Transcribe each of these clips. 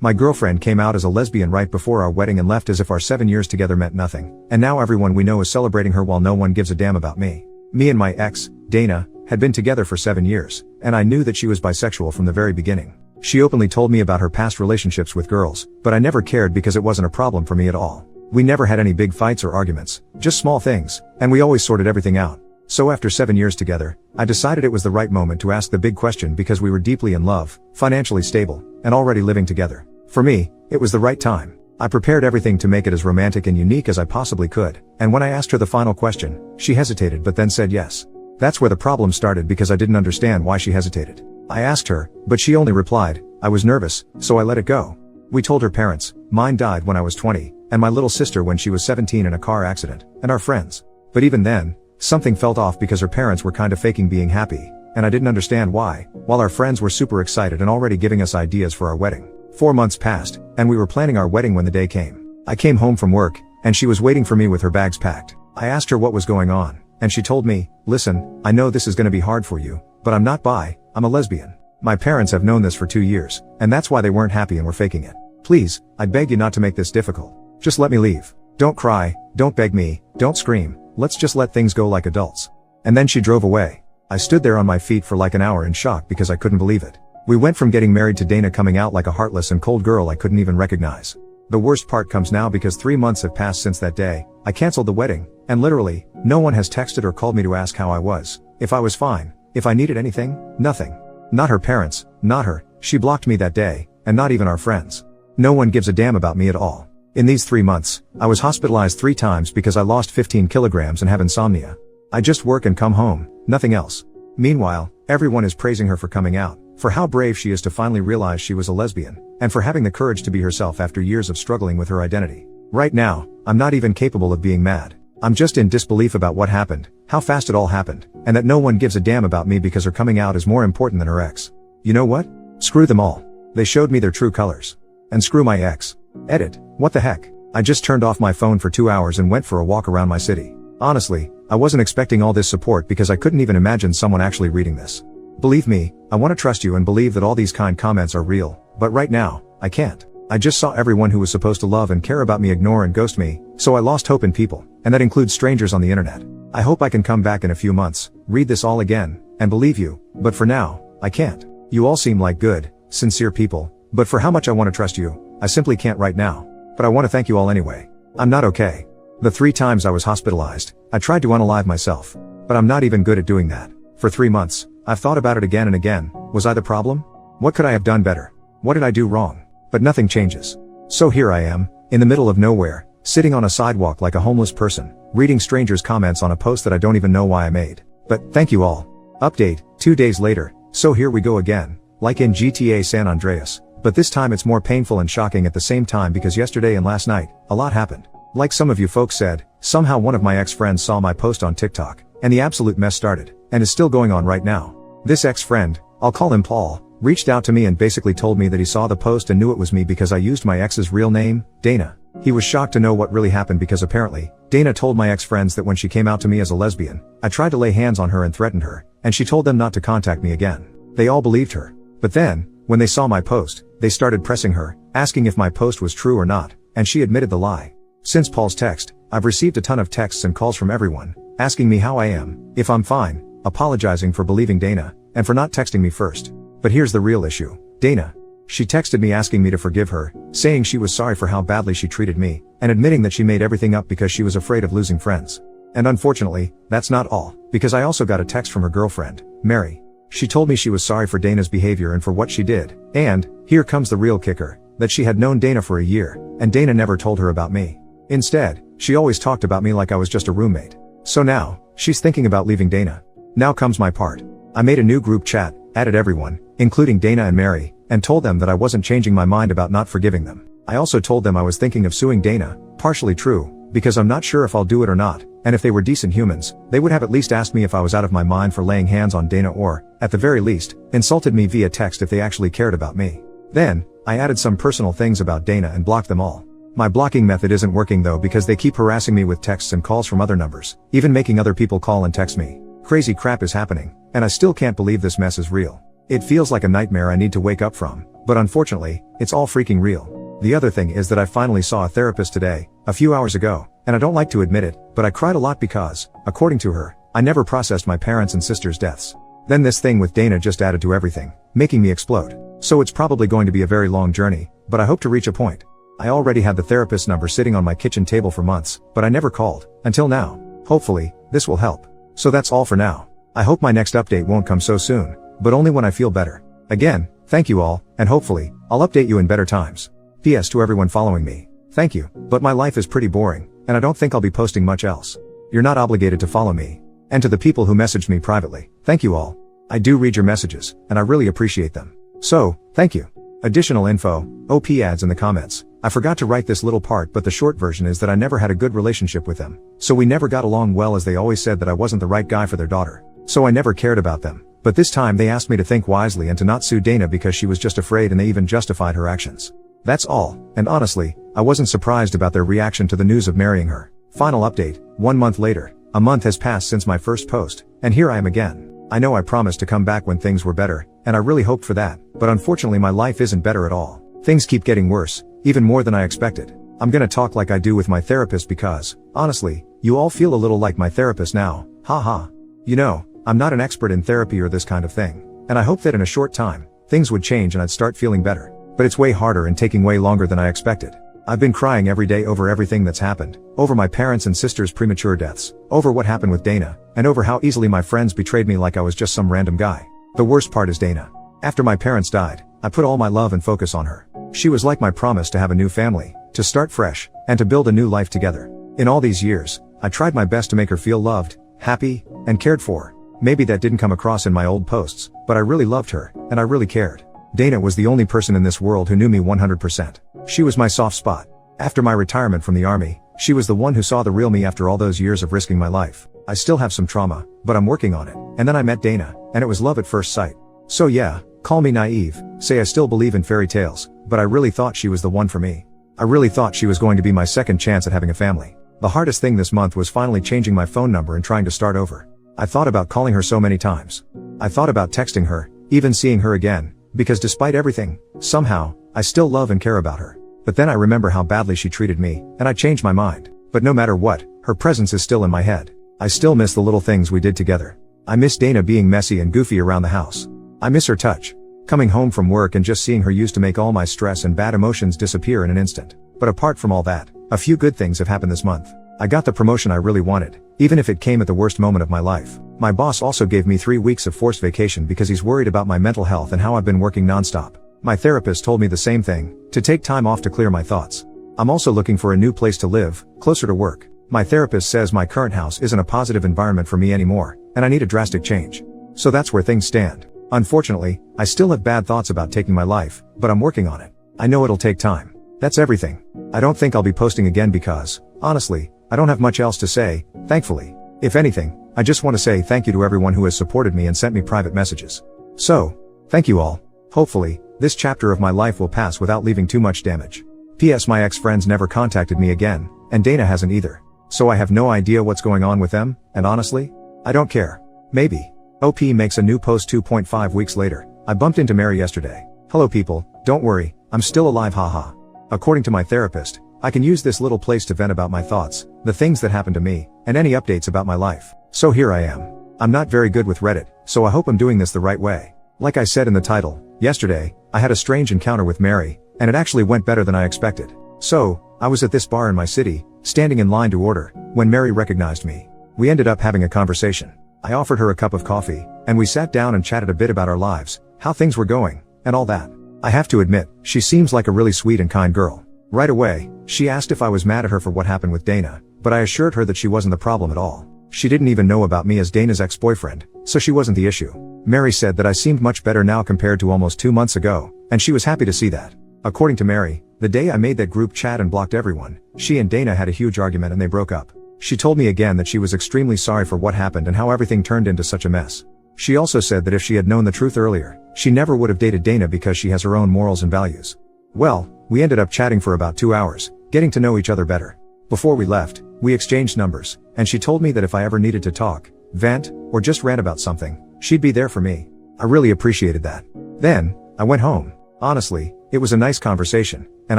My girlfriend came out as a lesbian right before our wedding and left as if our 7 years together meant nothing, and now everyone we know is celebrating her while no one gives a damn about me. Me and my ex, Dana, had been together for 7 years, and I knew that she was bisexual from the very beginning. She openly told me about her past relationships with girls, but I never cared because it wasn't a problem for me at all. We never had any big fights or arguments, just small things, and we always sorted everything out. So after 7 years together, I decided it was the right moment to ask the big question because we were deeply in love, financially stable, and already living together. For me, it was the right time. I prepared everything to make it as romantic and unique as I possibly could, and when I asked her the final question, she hesitated but then said yes. That's where the problem started because I didn't understand why she hesitated. I asked her, but she only replied, "I was nervous, so I let it go." We told her parents, mine died when I was 20, and my little sister when she was 17 in a car accident, and our friends. But even then, something felt off because her parents were kind of faking being happy, and I didn't understand why, while our friends were super excited and already giving us ideas for our wedding. 4 months passed, and we were planning our wedding when the day came. I came home from work, and she was waiting for me with her bags packed. I asked her what was going on, and she told me, "Listen, I know this is gonna be hard for you, but I'm not bi, I'm a lesbian. My parents have known this for 2 years, and that's why they weren't happy and were faking it. Please, I beg you not to make this difficult. Just let me leave. Don't cry, don't beg me, don't scream, let's just let things go like adults." And then she drove away. I stood there on my feet for like an hour in shock because I couldn't believe it. We went from getting married to Dana coming out like a heartless and cold girl I couldn't even recognize. The worst part comes now because 3 months have passed since that day. I canceled the wedding, and literally, no one has texted or called me to ask how I was, if I was fine, if I needed anything, nothing. Not her parents, not her, she blocked me that day, and not even our friends. No one gives a damn about me at all. In these 3 months, I was hospitalized 3 times because I lost 15 kilograms and have insomnia. I just work and come home, nothing else. Meanwhile, everyone is praising her for coming out, for how brave she is to finally realize she was a lesbian, and for having the courage to be herself after years of struggling with her identity. Right now, I'm not even capable of being mad. I'm just in disbelief about what happened, how fast it all happened, and that no one gives a damn about me because her coming out is more important than her ex. You know what? Screw them all. They showed me their true colors. And screw my ex. Edit. What the heck? I just turned off my phone for 2 hours and went for a walk around my city. Honestly, I wasn't expecting all this support because I couldn't even imagine someone actually reading this. Believe me, I want to trust you and believe that all these kind comments are real, but right now, I can't. I just saw everyone who was supposed to love and care about me ignore and ghost me, so I lost hope in people, and that includes strangers on the internet. I hope I can come back in a few months, read this all again, and believe you, but for now, I can't. You all seem like good, sincere people, but for how much I want to trust you, I simply can't right now. But I want to thank you all anyway. I'm not okay. The 3 times I was hospitalized, I tried to unalive myself, but I'm not even good at doing that. For 3 months, I've thought about it again and again. Was I the problem? What could I have done better? What did I do wrong? But nothing changes. So here I am, in the middle of nowhere, sitting on a sidewalk like a homeless person, reading strangers' comments on a post that I don't even know why I made. But, thank you all. Update, 2 days later, so here we go again, like in GTA San Andreas, but this time it's more painful and shocking at the same time because yesterday and last night, a lot happened. Like some of you folks said, somehow one of my ex-friends saw my post on TikTok, and the absolute mess started, and is still going on right now. This ex-friend, I'll call him Paul, reached out to me and basically told me that he saw the post and knew it was me because I used my ex's real name, Dana. He was shocked to know what really happened because apparently, Dana told my ex-friends that when she came out to me as a lesbian, I tried to lay hands on her and threatened her, and she told them not to contact me again. They all believed her. But then, when they saw my post, they started pressing her, asking if my post was true or not, and she admitted the lie. Since Paul's text, I've received a ton of texts and calls from everyone, asking me how I am, if I'm fine, apologizing for believing Dana, and for not texting me first. But here's the real issue. Dana. She texted me asking me to forgive her, saying she was sorry for how badly she treated me, and admitting that she made everything up because she was afraid of losing friends. And unfortunately, that's not all, because I also got a text from her girlfriend, Mary. She told me she was sorry for Dana's behavior and for what she did, and, here comes the real kicker, that she had known Dana for a year, and Dana never told her about me. Instead, she always talked about me like I was just a roommate. So now, she's thinking about leaving Dana. Now comes my part. I made a new group chat, added everyone, including Dana and Mary, and told them that I wasn't changing my mind about not forgiving them. I also told them I was thinking of suing Dana, partially true, because I'm not sure if I'll do it or not, and if they were decent humans, they would have at least asked me if I was out of my mind for laying hands on Dana or, at the very least, insulted me via text if they actually cared about me. Then, I added some personal things about Dana and blocked them all. My blocking method isn't working though because they keep harassing me with texts and calls from other numbers, even making other people call and text me. Crazy crap is happening, and I still can't believe this mess is real. It feels like a nightmare I need to wake up from, but unfortunately, it's all freaking real. The other thing is that I finally saw a therapist today, a few hours ago, and I don't like to admit it, but I cried a lot because, according to her, I never processed my parents' and sisters' deaths. Then this thing with Dana just added to everything, making me explode. So it's probably going to be a very long journey, but I hope to reach a point. I already had the therapist's number sitting on my kitchen table for months, but I never called, until now. Hopefully, this will help. So that's all for now. I hope my next update won't come so soon, but only when I feel better. Again, thank you all, and hopefully, I'll update you in better times. P.S. to everyone following me. Thank you, but my life is pretty boring, and I don't think I'll be posting much else. You're not obligated to follow me. And to the people who messaged me privately, thank you all. I do read your messages, and I really appreciate them. So, thank you. Additional info, OP adds in the comments. I forgot to write this little part, but the short version is that I never had a good relationship with them. So we never got along well, as they always said that I wasn't the right guy for their daughter. So I never cared about them. But this time they asked me to think wisely and to not sue Dana because she was just afraid, and they even justified her actions. That's all, and honestly, I wasn't surprised about their reaction to the news of marrying her. Final update, 1 month later. A month has passed since my first post, and here I am again. I know I promised to come back when things were better, and I really hoped for that, but unfortunately my life isn't better at all. Things keep getting worse, even more than I expected. I'm gonna talk like I do with my therapist because, honestly, you all feel a little like my therapist now, haha. You know, I'm not an expert in therapy or this kind of thing, and I hope that in a short time, things would change and I'd start feeling better. But it's way harder and taking way longer than I expected. I've been crying every day over everything that's happened, over my parents' and sisters' premature deaths, over what happened with Dana, and over how easily my friends betrayed me like I was just some random guy. The worst part is Dana. After my parents died, I put all my love and focus on her. She was like my promise to have a new family, to start fresh, and to build a new life together. In all these years, I tried my best to make her feel loved, happy, and cared for. Maybe that didn't come across in my old posts, but I really loved her, and I really cared. Dana was the only person in this world who knew me 100%. She was my soft spot. After my retirement from the army, she was the one who saw the real me after all those years of risking my life. I still have some trauma, but I'm working on it. And then I met Dana, and it was love at first sight. So yeah, call me naive, say I still believe in fairy tales, but I really thought she was the one for me. I really thought she was going to be my second chance at having a family. The hardest thing this month was finally changing my phone number and trying to start over. I thought about calling her so many times. I thought about texting her, even seeing her again, because despite everything, somehow, I still love and care about her. But then I remember how badly she treated me, and I changed my mind. But no matter what, her presence is still in my head. I still miss the little things we did together. I miss Dana being messy and goofy around the house. I miss her touch. Coming home from work and just seeing her used to make all my stress and bad emotions disappear in an instant. But apart from all that, a few good things have happened this month. I got the promotion I really wanted, even if it came at the worst moment of my life. My boss also gave me 3 weeks of forced vacation because he's worried about my mental health and how I've been working nonstop. My therapist told me the same thing, to take time off to clear my thoughts. I'm also looking for a new place to live, closer to work. My therapist says my current house isn't a positive environment for me anymore, and I need a drastic change. So that's where things stand. Unfortunately, I still have bad thoughts about taking my life, but I'm working on it. I know it'll take time. That's everything. I don't think I'll be posting again because, honestly, I don't have much else to say, thankfully. If anything, I just want to say thank you to everyone who has supported me and sent me private messages. So, thank you all. Hopefully, this chapter of my life will pass without leaving too much damage. P.S. My ex-friends never contacted me again, and Dana hasn't either. So I have no idea what's going on with them, and honestly, I don't care. Maybe. OP makes a new post 2.5 weeks later. I bumped into Mary yesterday. Hello people, don't worry, I'm still alive, haha. According to my therapist, I can use this little place to vent about my thoughts, the things that happened to me, and any updates about my life. So here I am. I'm not very good with Reddit, so I hope I'm doing this the right way. Like I said in the title, yesterday, I had a strange encounter with Mary, and it actually went better than I expected. So, I was at this bar in my city, standing in line to order, when Mary recognized me. We ended up having a conversation. I offered her a cup of coffee, and we sat down and chatted a bit about our lives, how things were going, and all that. I have to admit, she seems like a really sweet and kind girl. Right away, she asked if I was mad at her for what happened with Dana, but I assured her that she wasn't the problem at all. She didn't even know about me as Dana's ex-boyfriend, so she wasn't the issue. Mary said that I seemed much better now compared to almost 2 months ago, and she was happy to see that. According to Mary, the day I made that group chat and blocked everyone, she and Dana had a huge argument and they broke up. She told me again that she was extremely sorry for what happened and how everything turned into such a mess. She also said that if she had known the truth earlier, she never would have dated Dana because she has her own morals and values. Well, we ended up chatting for about 2 hours, getting to know each other better. Before we left, we exchanged numbers, and she told me that if I ever needed to talk, vent, or just rant about something, she'd be there for me. I really appreciated that. Then, I went home. Honestly, it was a nice conversation, and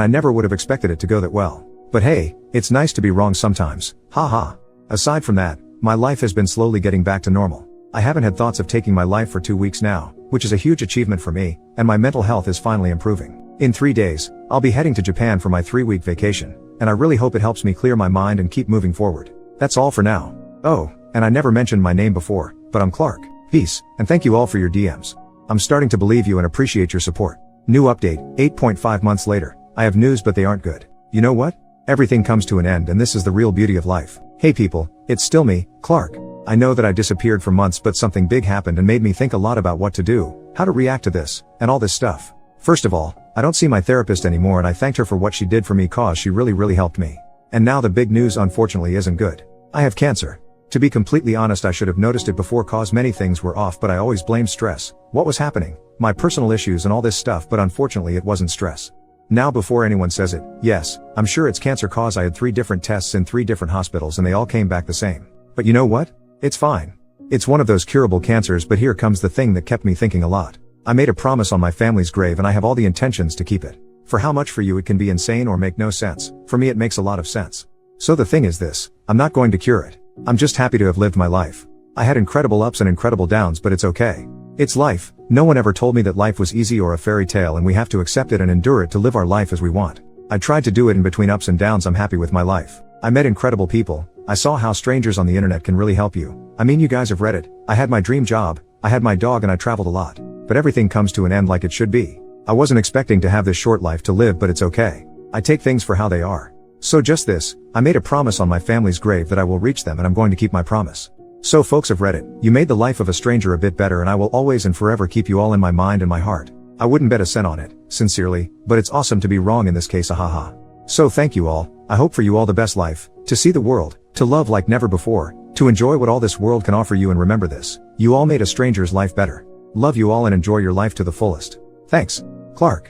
I never would have expected it to go that well. But hey, it's nice to be wrong sometimes, haha. Aside from that, my life has been slowly getting back to normal. I haven't had thoughts of taking my life for 2 weeks now, which is a huge achievement for me, and my mental health is finally improving. In 3 days, I'll be heading to Japan for my 3-week vacation, and I really hope it helps me clear my mind and keep moving forward. That's all for now. Oh, and I never mentioned my name before, but I'm Clark. Peace, and thank you all for your DMs. I'm starting to believe you and appreciate your support. New update, 8.5 months later. I have news but they aren't good. You know what? Everything comes to an end and this is the real beauty of life. Hey people, it's still me, Clark. I know that I disappeared for months but something big happened and made me think a lot about what to do, how to react to this, and all this stuff. First of all, I don't see my therapist anymore and I thanked her for what she did for me cause she really helped me. And now the big news unfortunately isn't good. I have cancer. To be completely honest, I should have noticed it before cause many things were off, but I always blamed stress. What was happening? My personal issues and all this stuff, but unfortunately it wasn't stress. Now before anyone says it, yes, I'm sure it's cancer cause I had 3 different tests in 3 different hospitals and they all came back the same. But you know what? It's fine. It's one of those curable cancers, but here comes the thing that kept me thinking a lot. I made a promise on my family's grave and I have all the intentions to keep it. For how much for you it can be insane or make no sense, for me it makes a lot of sense. So the thing is this, I'm not going to cure it. I'm just happy to have lived my life. I had incredible ups and incredible downs, but it's okay. It's life. No one ever told me that life was easy or a fairy tale and we have to accept it and endure it to live our life as we want. I tried to do it in between ups and downs. I'm happy with my life. I met incredible people. I saw how strangers on the internet can really help you. I mean, you guys have read it. I had my dream job. I had my dog and I traveled a lot. But everything comes to an end like it should be. I wasn't expecting to have this short life to live, but it's okay. I take things for how they are. So just this, I made a promise on my family's grave that I will reach them and I'm going to keep my promise. So folks of Reddit, you made the life of a stranger a bit better and I will always and forever keep you all in my mind and my heart. I wouldn't bet a cent on it, sincerely, but it's awesome to be wrong in this case, ahaha. So thank you all, I hope for you all the best life, to see the world, to love like never before, to enjoy what all this world can offer you, and remember this, you all made a stranger's life better. Love you all and enjoy your life to the fullest. Thanks, Clark.